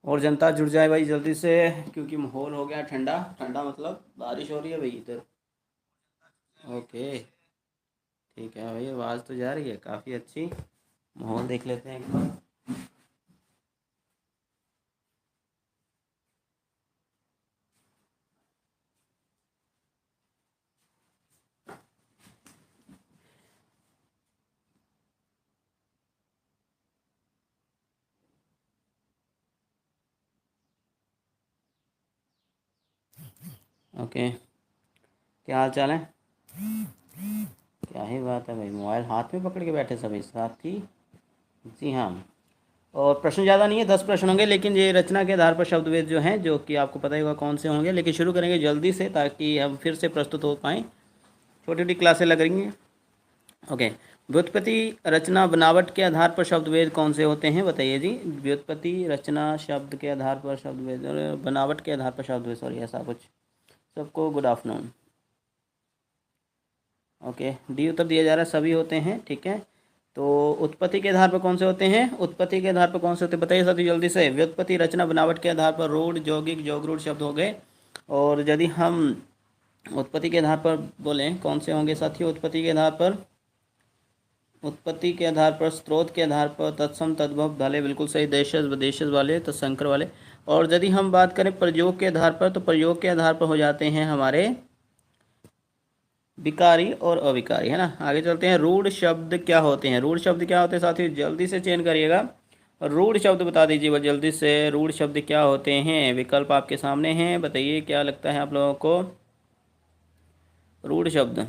और जनता जुड़ जाए भाई जल्दी से, क्योंकि माहौल हो गया ठंडा ठंडा, मतलब बारिश हो रही है भाई इधर। ओके, ठीक है भाई, आवाज़ तो जा रही है काफ़ी अच्छी। माहौल देख लेते हैं एक बार। ओके, क्या हाल चाल है? क्या ही बात है भाई, मोबाइल हाथ में पकड़ के बैठे सभी साथी। जी हाँ। और प्रश्न ज़्यादा नहीं है, 10 प्रश्न होंगे, लेकिन ये रचना के आधार पर शब्द वेद जो हैं, जो कि आपको पता ही होगा कौन से होंगे, लेकिन शुरू करेंगे जल्दी से ताकि हम फिर से प्रस्तुत हो पाएँ। छोटी छोटी क्लासें लग रही हैं। ओके। व्युत्पत्ति, रचना, बनावट के आधार पर शब्द वेद कौन से होते हैं, बताइए जी। व्युत्पत्ति, रचना, शब्द के आधार पर शब्द वेद, और बनावट के आधार पर शब्द वेद, सॉरी ऐसा कुछ। सबको गुड आफ्टरनून। ओके, डी उत्तर दिया जा रहा है, सभी होते हैं, ठीक है। तो उत्पत्ति के आधार पर कौन से होते हैं, उत्पत्ति के आधार पर कौन से होते हैं, बताइए साथी जल्दी से। व्युत्पत्ति, रचना, बनावट के आधार पर रूढ़, यौगिक, जोगरूढ़ शब्द हो गए। और यदि हम उत्पत्ति के आधार पर बोलें कौन से होंगे साथियों, उत्पत्ति के आधार पर, उत्पत्ति के आधार पर, स्रोत के आधार पर, तत्सम, तद्भव वाले बिल्कुल सही, देशज विदेशज वाले, तत्संकर वाले। और यदि हम बात करें प्रयोग के आधार पर, तो प्रयोग के आधार पर हो जाते हैं हमारे विकारी और अविकारी, है ना। आगे चलते हैं, रूढ़ शब्द क्या होते हैं, रूढ़ शब्द क्या होते हैं साथियों, जल्दी से चयन करिएगा। रूढ़ शब्द बता दीजिए बस जल्दी से, रूढ़ शब्द क्या होते हैं, विकल्प आपके सामने हैं, बताइए क्या लगता है आप लोगों को। रूढ़ शब्द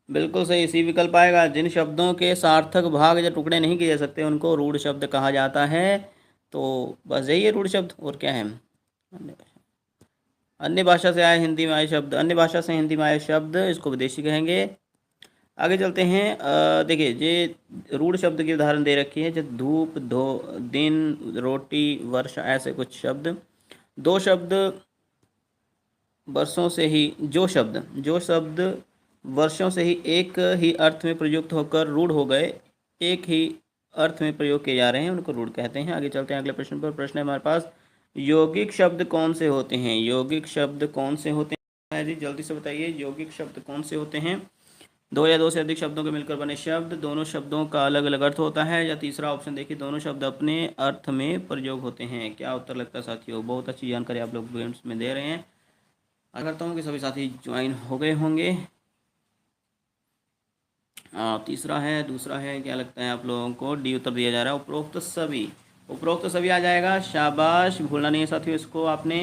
बिल्कुल सही, इसी विकल्प आएगा। जिन शब्दों के सार्थक भाग या टुकड़े नहीं किए जा सकते उनको रूढ़ शब्द कहा जाता है। तो बस यही है रूढ़ शब्द, और क्या है। अन्य भाषा से आए हिंदी में आए शब्द, अन्य भाषा से हिंदी में आए शब्द, इसको विदेशी कहेंगे। आगे चलते हैं, देखिए ये रूढ़ शब्द की उदाहरण दे रखी है, जैसे धूप, धो, दिन, रोटी, वर्षा, ऐसे कुछ शब्द। दो शब्द वर्षों से ही, जो शब्द वर्षों से ही एक ही अर्थ में प्रयुक्त होकर रूढ़ हो गए, एक ही अर्थ में प्रयोग किए जा रहे हैं, उनको रूढ़ कहते हैं। आगे चलते हैं अगले प्रश्न पर। प्रश्न है हमारे पास, यौगिक शब्द कौन से होते हैं, यौगिक शब्द कौन से होते हैं जी, जल्दी से बताइए, यौगिक शब्द कौन से होते हैं। दो या दो से अधिक शब्दों के मिलकर बने शब्द, दोनों शब्दों का अलग अलग अर्थ होता है, या तीसरा ऑप्शन देखिए, दोनों शब्द अपने अर्थ में प्रयोग होते हैं। क्या उत्तर लगता है साथियों, बहुत अच्छी जानकारी आप लोग गेम्स में दे रहे हैं। आशा करता हूँ कि सभी साथी ज्वाइन हो गए होंगे। तीसरा है, दूसरा है, क्या लगता है आप लोगों को, डी उत्तर दिया जा रहा है, उपरोक्त सभी। उपरोक्त सभी आ जाएगा, शाबाश, भूलना नहीं है साथियों इसको आपने।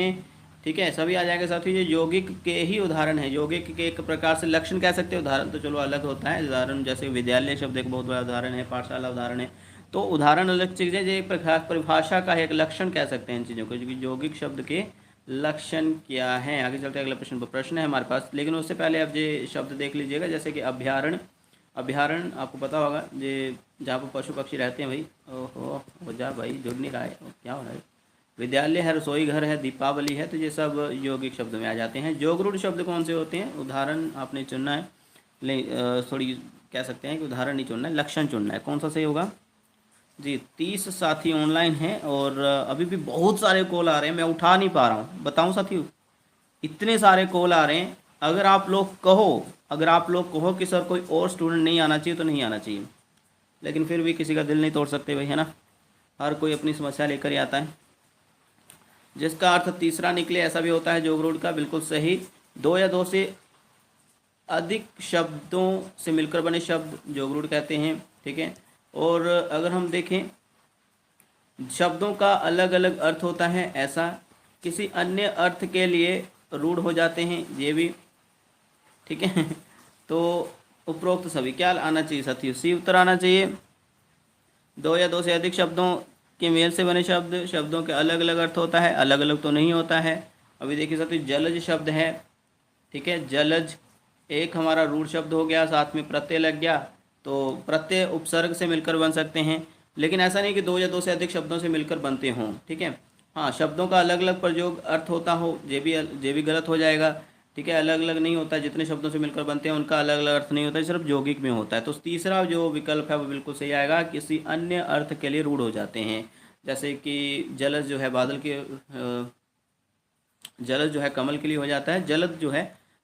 ठीक है, सभी आ जाएगा साथियों। ये यौगिक के ही उदाहरण है, यौगिक के एक प्रकार से लक्षण कह सकते हैं, उदाहरण तो चलो अलग होता है। उदाहरण जैसे विद्यालय शब्द एक बहुत बड़ा उदाहरण है, पाठशाला उदाहरण है। तो उदाहरण अलग चीज़ है, जो एक प्रकार परिभाषा का एक लक्षण कह सकते हैं इन चीज़ों को, क्योंकि यौगिक शब्द के लक्षण क्या है। आगे चलते हैं अगले प्रश्न पर। प्रश्न है हमारे पास, लेकिन उससे पहले आप ये शब्द देख लीजिएगा, जैसे कि अभ्यारण्य। अभ्यारण्य आपको पता होगा, ये जहाँ पर पशु पक्षी रहते हैं भाई। ओहो, हो जा भाई, जुड़ नहीं रहा है, क्या हो रहा है। विद्यालय है, रसोई घर है, दीपावली है, तो ये सब यौगिक शब्द में आ जाते हैं। जोगरूढ़ शब्द कौन से होते हैं, उदाहरण आपने चुनना है, ले थोड़ी कह सकते हैं कि उदाहरण नहीं चुनना है, लक्षण चुनना है। कौन सा सही होगा जी। 30 साथी ऑनलाइन हैं, और अभी भी बहुत सारे कॉल आ रहे हैं, मैं उठा नहीं पा रहा हूँ, बताऊँ साथियों, इतने सारे कॉल आ रहे हैं। अगर आप लोग कहो कि सर कोई और स्टूडेंट नहीं आना चाहिए, तो नहीं आना चाहिए, लेकिन फिर भी किसी का दिल नहीं तोड़ सकते भाई, है ना। हर कोई अपनी समस्या लेकर ही आता है। जिसका अर्थ तीसरा निकले ऐसा भी होता है, जोगरूढ़ का बिल्कुल सही। दो या दो से अधिक शब्दों से मिलकर बने शब्द जोगरूढ़ कहते हैं, ठीक है। और अगर हम देखें, शब्दों का अलग अलग अर्थ होता है, ऐसा किसी अन्य अर्थ के लिए रूढ़ हो जाते हैं, ये भी, ठीक है। तो उपरोक्त सभी क्या आना चाहिए साथियों, सी उत्तर आना चाहिए। दो या दो से अधिक शब्दों के मेल से बने शब्दों के अलग अलग अर्थ होता है, अलग अलग तो नहीं होता है। अभी देखिए साथियों, जलज शब्द है, ठीक है, जलज एक हमारा रूढ़ शब्द हो गया, साथ में प्रत्यय लग गया, तो प्रत्यय उपसर्ग से मिलकर बन सकते हैं, लेकिन ऐसा नहीं कि दो या दो से अधिक शब्दों से मिलकर बनते हों, ठीक है। हाँ, शब्दों का अलग अलग प्रयोग अर्थ होता हो, ये भी गलत हो जाएगा, ठीक है। अलग अलग नहीं होता, जितने शब्दों से मिलकर बनते हैं उनका अलग अलग अर्थ नहीं होता, सिर्फ यौगिक में होता है। तो तीसरा जो विकल्प है वो बिल्कुल सही आएगा, किसी अन्य अर्थ के लिए रूढ़ हो जाते हैं। जैसे कि जलज जो है बादल के जलद जो है कमल के लिए हो जाता है, जलद जो है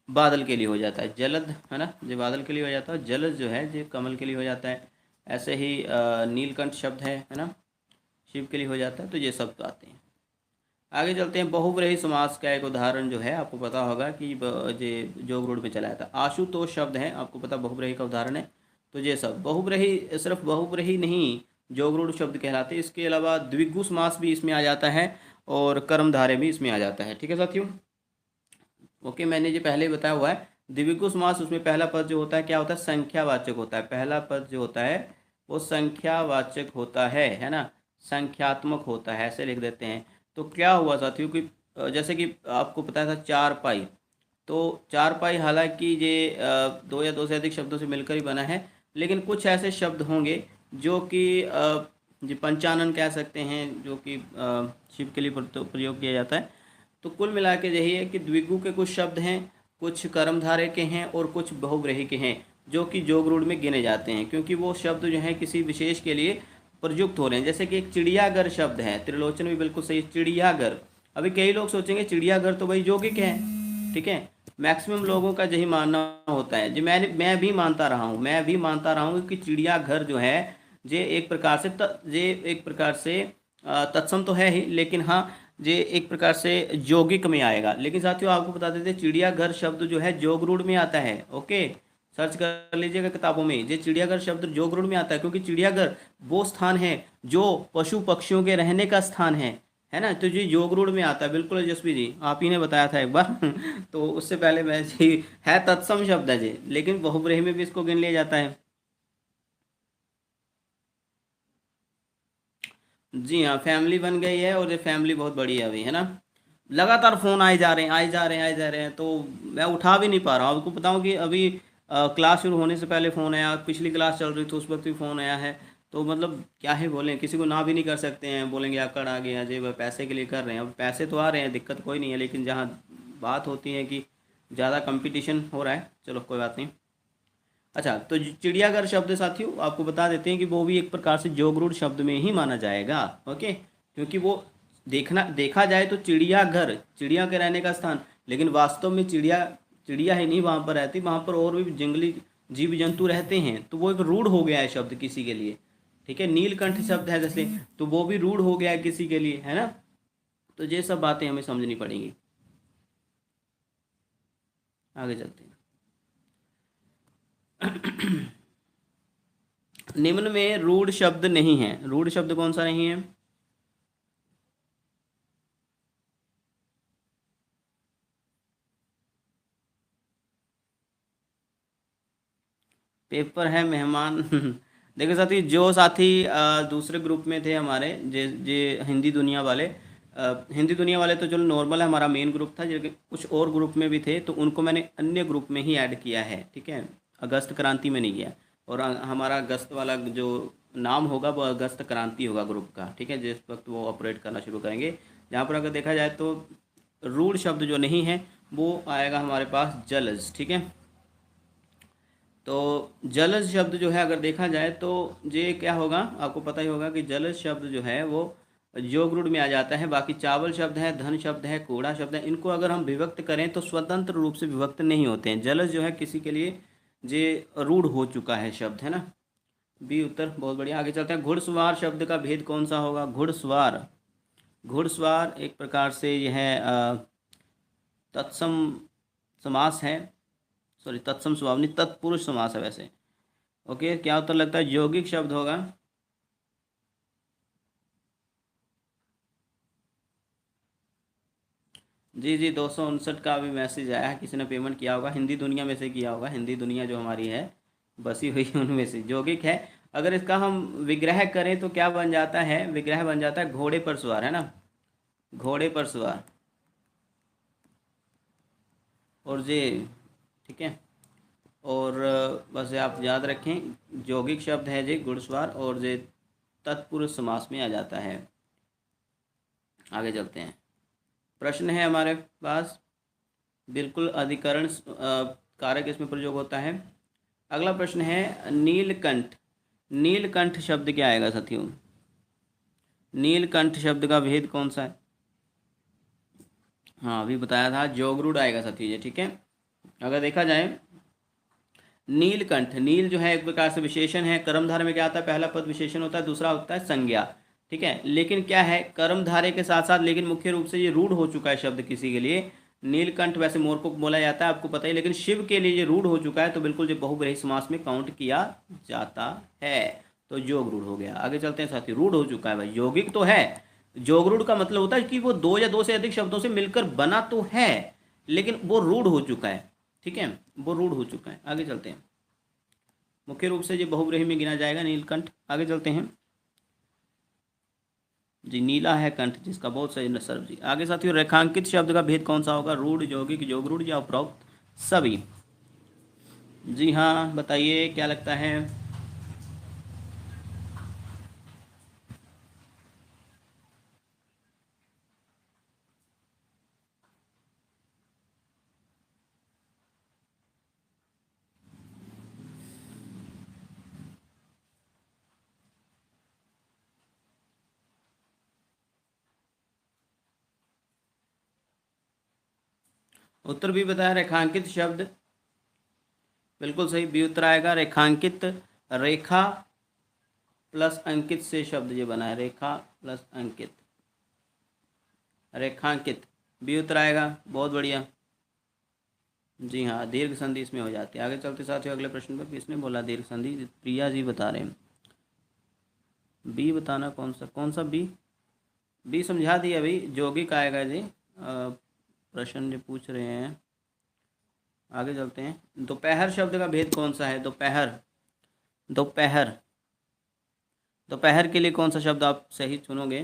बादल के लिए हो जाता है, जलद है ना, जो बादल के लिए हो जाता है, जलद जो है जो कमल के लिए हो जाता है। ऐसे ही नीलकंठ शब्द है ना, शिव के लिए हो जाता है। तो ये शब्द आते हैं। आगे चलते हैं। बहुव्रीहि समास का एक उदाहरण जो है आपको पता होगा कि ये जोग रूढ़ में चलाया था, आशुतोष शब्द है, आपको पता बहुव्रीहि का उदाहरण है। तो ये सब बहुव्रीहि, सिर्फ बहुव्रीहि नहीं जोग रूढ़ शब्द कहलाते हैं। इसके अलावा द्विगु समास भी इसमें आ जाता है और कर्मधारय भी इसमें आ जाता है, ठीक है साथियों। ओके, मैंने जो पहले ही बताया हुआ है, द्विगु समास, उसमें पहला पद जो होता है क्या होता है, संख्यावाचक होता है। पहला पद जो होता है वो संख्यावाचक होता है ना, संख्यात्मक होता है, ऐसे लिख देते हैं। तो क्या हुआ साथियों कि जैसे कि आपको पता था चार पाई, तो चार पाई हालांकि ये दो या दो से अधिक शब्दों से मिलकर ही बना है, लेकिन कुछ ऐसे शब्द होंगे जो कि जो पंचानन कह सकते हैं, जो कि शिव के लिए प्रयोग किया जाता है। तो कुल मिला के यही है कि द्विगु के कुछ शब्द हैं, कुछ कर्मधारय के हैं और कुछ बहुव्रीहि के हैं, जो कि जोग रूढ़ में गिने जाते हैं, क्योंकि वो शब्द जो हैं किसी विशेष के लिए प्रयुक्त हो रहे हैं। जैसे कि एक चिड़ियाघर शब्द है, त्रिलोचन भी बिल्कुल सही, चिड़ियाघर। अभी कई लोग सोचेंगे चिड़ियाघर तो भाई यौगिक है, ठीक है, मैक्सिमम लोगों का यही मानना होता है, जो मैं भी मानता रहा हूँ, कि चिड़ियाघर जो है ये एक प्रकार से तत्सम तो है ही, लेकिन हाँ ये एक प्रकार से यौगिक में आएगा। लेकिन साथियों आपको बता देते हैं, चिड़ियाघर शब्द जो है जोग रूढ़ में आता है। ओके, सर्च कर लीजिएगा किताबों में, ये चिड़ियाघर शब्द जोग रूढ़ में आता है, क्योंकि चिड़ियाघर वो स्थान है जो पशु पक्षियों के रहने का स्थान है ना। तो ये योग रूढ़ में आता है, बिल्कुल यशस्वी जी, आप ही ने बताया था एक बार तो उससे पहले मैं जी, है तत्सम शब्द है जी, लेकिन बहुव्रीहि में भी इसको गिन लिया जाता है। जी हाँ, फैमिली बन गई है और ये फैमिली बहुत बड़ी है अभी, है ना। लगातार फ़ोन आए जा रहे हैं, तो मैं उठा भी नहीं पा रहा हूँ। आपको बताऊँ कि अभी क्लास शुरू होने से पहले फ़ोन आया, पिछली क्लास चल रही थी उस वक्त भी फ़ोन आया है। तो मतलब क्या ही बोलें, किसी को ना भी नहीं कर सकते हैं, बोलेंगे आकड़ आ गया जी, वह पैसे के लिए कर रहे हैं। अब पैसे तो आ रहे हैं, दिक्कत कोई नहीं है, लेकिन जहाँ बात होती है कि ज़्यादा कंपटीशन हो रहा है, चलो कोई बात नहीं। अच्छा, तो चिड़ियाघर शब्द साथियों आपको बता देते हैं कि वो भी एक प्रकार से जोगरूढ़ शब्द में ही माना जाएगा। ओके, क्योंकि वो देखा जाए तो चिड़ियाघर, चिड़िया के रहने का स्थान, लेकिन वास्तव में चिड़िया ही नहीं वहाँ पर रहती, वहाँ पर और भी जंगली जीव जंतु रहते हैं। तो वो एक रूढ़ हो गया है शब्द किसी के लिए, ठीक है। नीलकंठ शब्द है जैसे, तो वो भी रूढ़ हो गया है किसी के लिए, है ना। तो ये सब बातें हमें समझनी पड़ेंगी। आगे चलते हैं। निम्न में रूढ़ शब्द नहीं है, रूढ़ शब्द कौन सा नहीं है? पेपर है मेहमान देखो साथी, जो साथी दूसरे ग्रुप में थे हमारे, जे हिंदी दुनिया वाले, हिंदी दुनिया वाले तो चलो नॉर्मल है, हमारा मेन ग्रुप था, लेकिन कुछ और ग्रुप में भी थे, तो उनको मैंने अन्य ग्रुप में ही ऐड किया है, ठीक है। अगस्त क्रांति में नहीं किया। और हमारा अगस्त वाला जो नाम होगा वो अगस्त क्रांति होगा ग्रुप का, ठीक है, जिस वक्त वो ऑपरेट करना शुरू करेंगे। जहाँ पर अगर देखा जाए तो रूढ़ शब्द जो नहीं है वो आएगा हमारे पास जलज, ठीक है। तो जलज शब्द जो है अगर देखा जाए तो ये क्या होगा, आपको पता ही होगा कि जलज शब्द जो है वो योग रूढ़ में आ जाता है। बाकी चावल शब्द है, धन शब्द है, कूड़ा शब्द है, इनको अगर हम विभक्त करें तो स्वतंत्र रूप से विभक्त नहीं होते हैं। जलज जो है किसी के लिए जे रूढ़ हो चुका है शब्द, है ना। बी उत्तर, बहुत बढ़िया। आगे चलते हैं। घुड़सवार शब्द का भेद कौन सा होगा? घुड़सवार, घुड़सवार एक प्रकार से यह तत्सम समास है, सॉरी तत्सम स्वभाव नहीं, तत्पुरुष समास है वैसे। ओके, क्या उत्तर लगता है? यौगिक शब्द होगा। जी जी, 259 का भी मैसेज आया है, किसी ने पेमेंट किया होगा, हिंदी दुनिया में से किया होगा, हिंदी दुनिया जो हमारी है बसी हुई उनमें से। यौगिक है। अगर इसका हम विग्रह करें तो क्या बन जाता है, विग्रह बन जाता है घोड़े पर सवार, है ना, घोड़े पर सवार, और ये ठीक है। और बस ये आप याद रखें, यौगिक शब्द है जे घुड़सवार, और ये तत्पुरुष समास में आ जाता है। आगे चलते हैं, प्रश्न है हमारे पास, बिल्कुल अधिकरण कारक इसमें प्रयोग होता है। अगला प्रश्न है नीलकंठ, नीलकंठ शब्द क्या आएगा साथियों, नीलकंठ शब्द का भेद कौन सा है। हाँ अभी बताया था, जोगरूढ़ आएगा साथियों ये, ठीक है। अगर देखा जाए नीलकंठ, नील जो है एक प्रकार से विशेषण है, कर्मधारय में क्या आता है, पहला पद विशेषण होता है, दूसरा होता है संज्ञा, ठीक है। लेकिन क्या है, कर्मधारय के साथ साथ लेकिन मुख्य रूप से ये रूढ़ हो चुका है शब्द किसी के लिए। नीलकंठ वैसे मोर को बोला जाता है आपको पता ही, लेकिन शिव के लिए ये रूढ़ हो चुका है, तो बिल्कुल जो बहुग्रही समास में काउंट किया जाता है, तो योग रूढ़ हो गया। आगे चलते हैं साथी, रूढ़ हो चुका है भाई, यौगिक तो है, जोगरूढ़ का मतलब होता है कि वो दो या दो से अधिक शब्दों से मिलकर बना तो है, लेकिन वो रूढ़ हो चुका है, ठीक है, वो रूढ़ हो चुका है। आगे चलते हैं, मुख्य रूप से ये बहुव्रीहि में गिना जाएगा नीलकंठ। आगे चलते हैं जी, नीला है कंठ जिसका, बहुत सही सर जी। आगे साथियों, रेखांकित शब्द का भेद कौन सा होगा, रूढ़, यौगिक, योगरूढ़ या उपरोक्त सभी। जी हाँ बताइए क्या लगता है। उत्तर भी बताया, रेखांकित शब्द, बिल्कुल सही, बी उत्तर आएगा। रेखांकित, रेखा प्लस अंकित से शब्द ये बना है, रेखा प्लस अंकित, रेखांकित, बी उत्तर आएगा, बहुत बढ़िया। जी हाँ, दीर्घ संधि इसमें हो जाती है। आगे चलते साथियों अगले प्रश्न पर, किसने बोला दीर्घ संधि, प्रिया जी बता रहे हैं। बी बताना, कौन सा बी, बी समझा दिया अभी, यौगिक आएगा जी। प्रश्न जो पूछ रहे हैं, आगे चलते हैं। दोपहर शब्द का भेद कौन सा है, दोपहर, दोपहर, दोपहर के लिए कौन सा शब्द आप सही चुनोगे।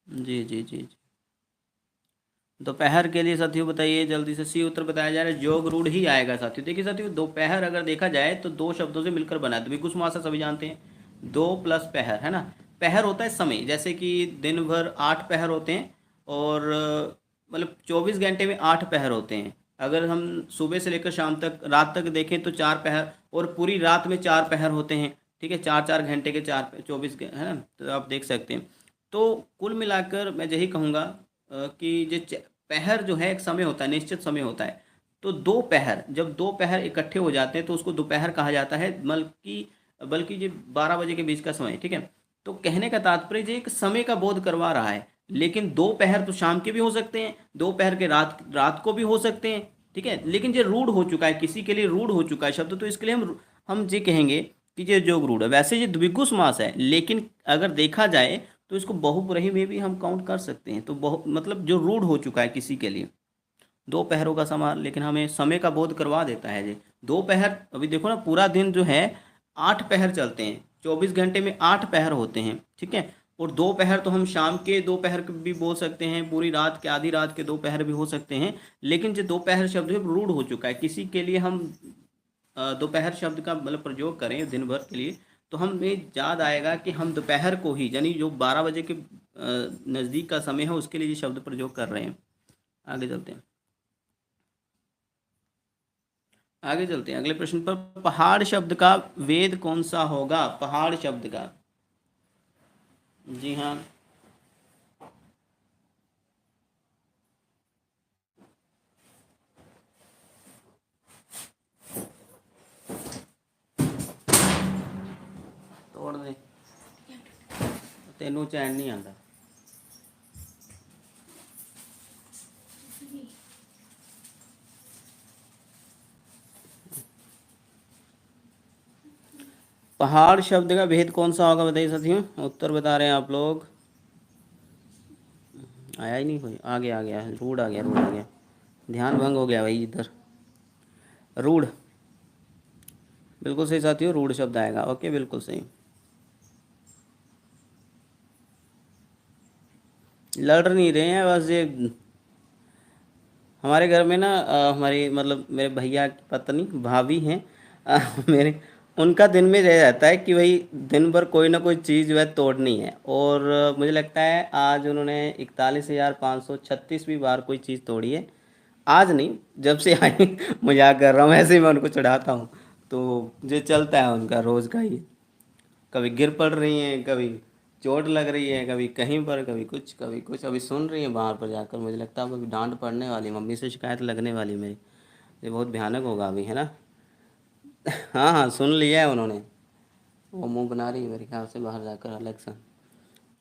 जी जी जी जी, दोपहर के लिए साथियों बताइए जल्दी से, सी उत्तर बताया जा रहा है, योग रूढ़ ही आएगा साथियों। देखिए साथियों, दोपहर अगर देखा जाए तो दो शब्दों से मिलकर बना है, द्विगु समास सभी जानते हैं, दो प्लस पहर, है ना। पहर होता है समय, जैसे कि दिन भर 8 पहर होते हैं, और मतलब 24 घंटे में 8 पहर होते हैं। अगर हम सुबह से लेकर शाम तक, रात तक देखें तो 4 पहर, और पूरी रात में 4 पहर होते हैं, ठीक है, 4 4 घंटे के 24, है ना, तो आप देख सकते हैं। तो कुल मिलाकर मैं यही कहूँगा कि जो पहर जो है एक समय होता है, निश्चित समय होता है। तो 2 पहर, जब 2 पहर इकट्ठे हो जाते हैं तो उसको दोपहर कहा जाता है, बल्कि बल्कि ये 12 बजे के बीच का समय, ठीक है। तो कहने का तात्पर्य ये एक समय का बोध करवा रहा है, लेकिन 2 पहर तो शाम के भी हो सकते हैं, 2 पहर के रात रात को भी हो सकते हैं, ठीक है। लेकिन ये रूढ़ हो चुका है, किसी के लिए रूढ़ हो चुका है शब्द, तो इसके लिए हम ये कहेंगे कि ये जोग रूढ़ है। वैसे ये द्विगु समास है, लेकिन अगर देखा जाए तो इसको बहुब्रीहि में भी हम काउंट कर सकते हैं। तो बहु मतलब जो रूढ़ हो चुका है किसी के लिए, 2 पहरों का समा, लेकिन हमें समय का बोध करवा देता है ये 2 पहर। अभी देखो ना, पूरा दिन जो है 8 पहर चलते हैं, 24 घंटे में 8 पहर होते हैं, ठीक है। और 2 पहर तो हम शाम के 2 पहर भी बोल सकते हैं, पूरी रात के, आधी रात के 2 पहर भी हो सकते हैं। लेकिन जो 2 पहर शब्द है रूढ़ हो चुका है, किसी के लिए हम 2 पहर शब्द का मतलब प्रयोग करें दिन भर के लिए, तो हमें याद आएगा कि हम दोपहर को ही, यानी जो 12 बजे के नज़दीक का समय है उसके लिए ये शब्द प्रयोग कर रहे हैं। आगे चलते हैं, आगे चलते हैं अगले प्रश्न पर। पहाड़ शब्द का वेद कौन सा होगा, पहाड़ शब्द का। जी हाँ, तोड़ दे, तेनू चैन नहीं आता। पहाड़ शब्द का भेद कौन सा होगा बताइए साथियों, उत्तर बता रहे हैं आप लोग। आया ही नहीं कोई, आ गया, रूढ़ आ गया, रूढ़ आ गया। ध्यान भंग हो गया भाई इधर। रूढ़, बिल्कुल सही साथियों, रूढ़ शब्द आएगा। ओके, बिल्कुल सही। लड़ नहीं रहे हैं बस ये, हमारे घर में ना हमारी मतलब मेरे भैया की पत्नी भाभी हैं मेरे, उनका दिन में रह जाता है कि भाई दिन भर कोई ना कोई चीज़ जो है तोड़नी है। और मुझे लगता है आज उन्होंने 41,536वीं बार कोई चीज़ तोड़ी है। आज नहीं, जब से आई मजाक कर रहा हूँ, ऐसे ही मैं उनको चढ़ाता हूँ। तो जो चलता है उनका रोज़ का ही, कभी गिर पड़ रही हैं, कभी चोट लग रही है, कभी कहीं पर, कभी कुछ कभी कुछ, अभी सुन रही हैं बाहर पर जाकर। मुझे लगता है अब अभी डांट पड़ने वाली, मम्मी से शिकायत लगने वाली मेरी। ये बहुत भयानक होगा अभी, है ना। हाँ हाँ, सुन लिया है उन्होंने। वो मुंह बना रही है मेरे ख्याल से बाहर जाकर अलग सा।